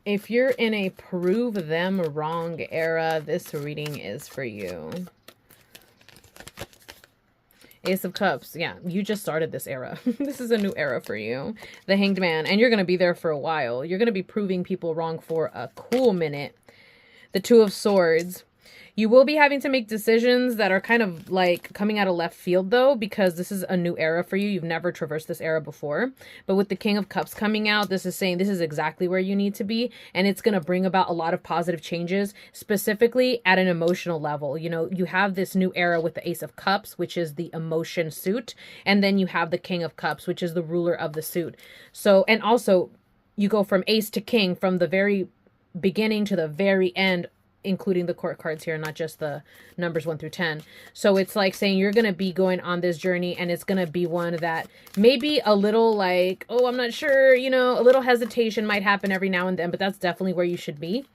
If you're in a prove them wrong era, this reading is for you. Ace of Cups. Yeah, you just started this era. This is a new era for you. The Hanged Man. And you're going to be there for a while. You're going to be proving people wrong for a cool minute. The Two of Swords. You will be having to make decisions that are kind of like coming out of left field, though, because this is a new era for you. You've never traversed this era before. But with the King of Cups coming out, this is saying this is exactly where you need to be. And it's going to bring about a lot of positive changes, specifically at an emotional level. You know, you have this new era with the Ace of Cups, which is the emotion suit. And then you have the King of Cups, which is the ruler of the suit. So, and also you go from Ace to King from the very beginning to the very end, including the court cards here, not just the numbers 1 through 10. So it's like saying you're going to be going on this journey, and it's going to be one that maybe a little like, oh, I'm not sure, you know, a little hesitation might happen every now and then, but that's definitely where you should be.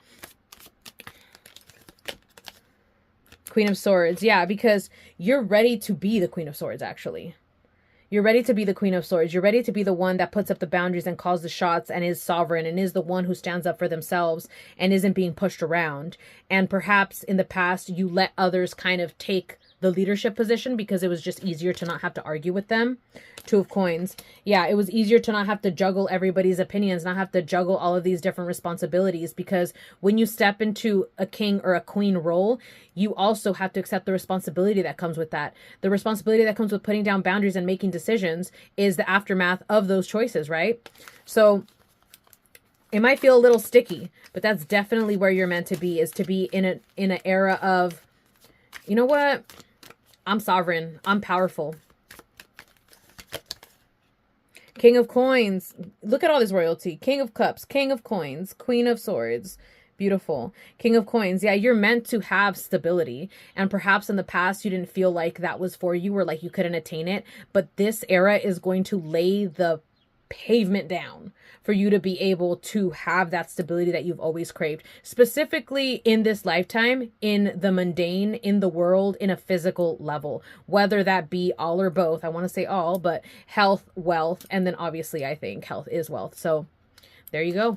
Queen of Swords. Yeah, because you're ready to be the Queen of Swords, actually. You're ready to be the Queen of Swords. You're ready to be the one that puts up the boundaries and calls the shots and is sovereign and is the one who stands up for themselves and isn't being pushed around. And perhaps in the past, you let others kind of take the leadership position because it was just easier to not have to argue with them. Two of Coins. Yeah, it was easier to not have to juggle everybody's opinions, not have to juggle all of these different responsibilities, because when you step into a king or a queen role, you also have to accept the responsibility that comes with that. The responsibility that comes with putting down boundaries and making decisions is the aftermath of those choices, right? So it might feel a little sticky, but that's definitely where you're meant to be, is to be in an era of, you know what? I'm sovereign. I'm powerful. King of Coins. Look at all this royalty. King of Cups, King of Coins, Queen of Swords. Beautiful. King of Coins. Yeah, you're meant to have stability. And perhaps in the past, you didn't feel like that was for you, or like you couldn't attain it. But this era is going to lay the pavement down for you to be able to have that stability that you've always craved, specifically in this lifetime, in the mundane, in the world, in a physical level, whether that be all or both. I want to say all, but health, wealth, and then obviously I think health is wealth. So there you go.